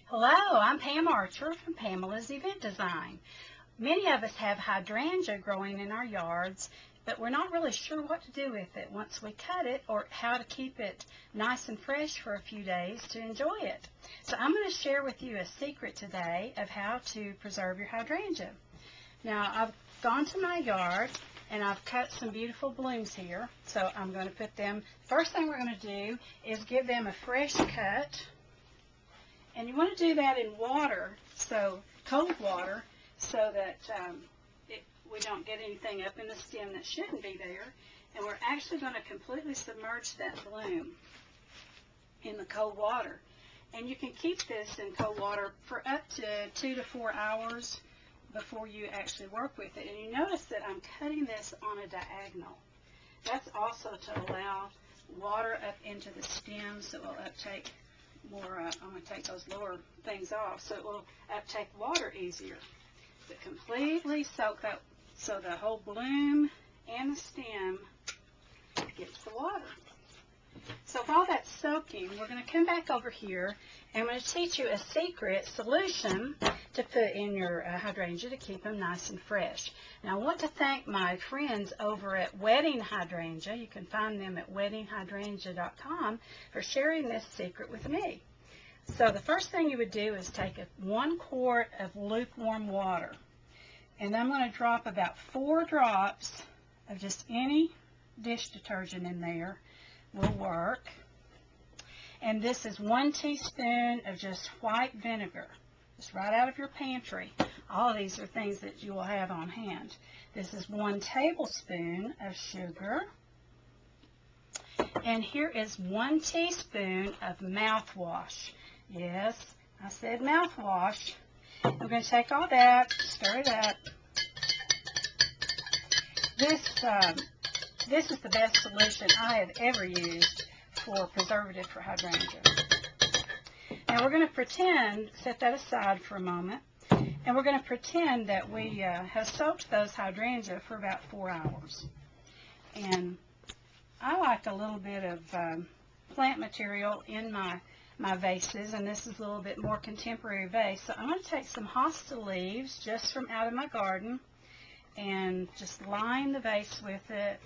Hello, I'm Pam Archer from Pamela's Event Design. Many of us have hydrangea growing in our yards, but we're not really sure what to do with it once we cut it or how to keep it nice and fresh for a few days to enjoy it. So I'm going to share with you a secret today of how to preserve your hydrangea. Now, I've gone to my yard and I've cut some beautiful blooms here, so I'm going to put them, first thing we're going to do is give them a fresh cut. And you want to do that in water, so cold water, so that we don't get anything up in the stem that shouldn't be there. And we're actually going to completely submerge that bloom in the cold water. And you can keep this in cold water for up to 2 to 4 hours before you actually work with it. And you notice that I'm cutting this on a diagonal. That's also to allow water up into the stems that will uptake more. I'm going to take those lower things off so it will uptake water easier. But completely soak that so the whole bloom and the stem gets the water. So while that's soaking, we're going to come back over here and I'm going to teach you a secret solution to put in your hydrangea to keep them nice and fresh. Now I want to thank my friends over at Wedding Hydrangea. You can find them at weddinghydrangea.com for sharing this secret with me. So the first thing you would do is take 1 quart of lukewarm water. And I'm going to drop about 4 drops of just any dish detergent in there. Will work. And this is 1 teaspoon of just white vinegar, just right out of your pantry. All of these are things that you will have on hand. This is 1 tablespoon of sugar. And here is 1 teaspoon of mouthwash. Yes, I said mouthwash. We're going to take all that, stir it up. This is the best solution I have ever used for preservative for hydrangea. Now we're going to pretend, set that aside for a moment, and we're going to pretend that we have soaked those hydrangea for about 4 hours. And I like a little bit of plant material in my vases, and this is a little bit more contemporary vase. So I'm going to take some hosta leaves just from out of my garden and just line the vase with it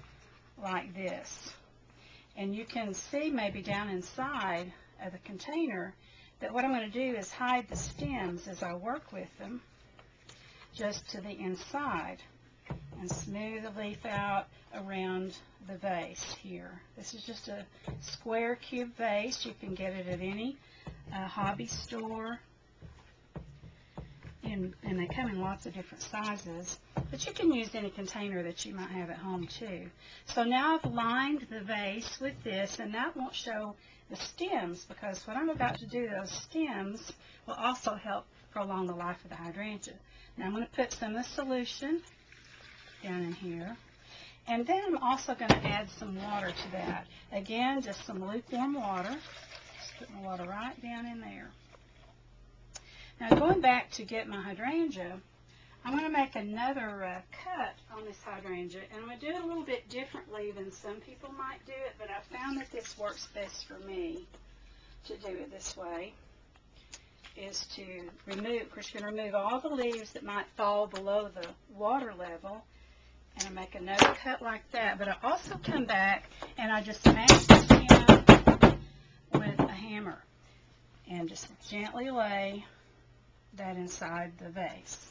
like this. And you can see maybe down inside of the container that what I'm going to do is hide the stems as I work with them just to the inside and smooth the leaf out around the vase here. This is just a square cube vase. You can get it at any hobby store. And they come in lots of different sizes, but you can use any container that you might have at home too. So now I've lined the vase with this, and that won't show the stems because what I'm about to do, those stems will also help prolong the life of the hydrangea. Now I'm going to put some of the solution down in here, and then I'm also going to add some water to that. Again, just some lukewarm water. Just put my water right down in there. Now going back to get my hydrangea, I'm going to make another cut on this hydrangea, and I'm going to do it a little bit differently than some people might do it, but I found that this works best for me to do it this way, is to remove, of course you're going to remove all the leaves that might fall below the water level, and I make another cut like that, but I also come back and I just smash the stem with a hammer and just gently lay that inside the vase.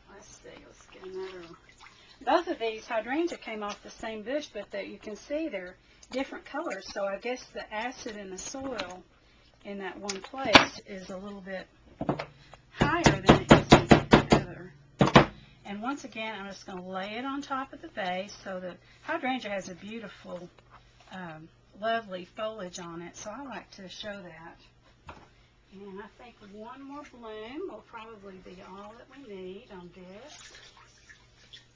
Let's see, let's get another one. Both of these hydrangea came off the same bush, but you can see they're different colors, so I guess the acid in the soil in that one place is a little bit higher than it is in the other. And once again, I'm just going to lay it on top of the vase. So the hydrangea has a beautiful, lovely foliage on it, so I like to show that. And I think 1 more bloom will probably be all that we need on this.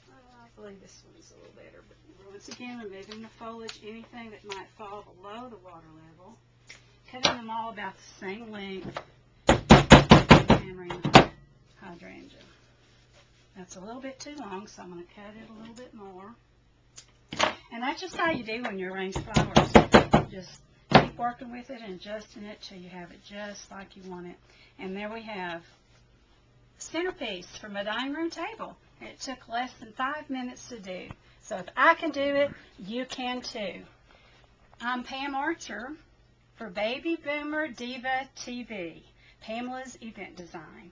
I believe this one's a little better, but once again, removing the foliage, anything that might fall below the water level. Cutting them all about the same length, and hammering the hydrangea. That's a little bit too long, so I'm going to cut it a little bit more. And that's just how you do when you arrange flowers. Just keep keep working with it and adjusting it till you have it just like you want it. And there we have centerpiece for my dining room table. It took less than 5 minutes to do. So if I can do it, you can too. I'm Pam Archer for Baby Boomer Diva TV, Pamela's Event Design.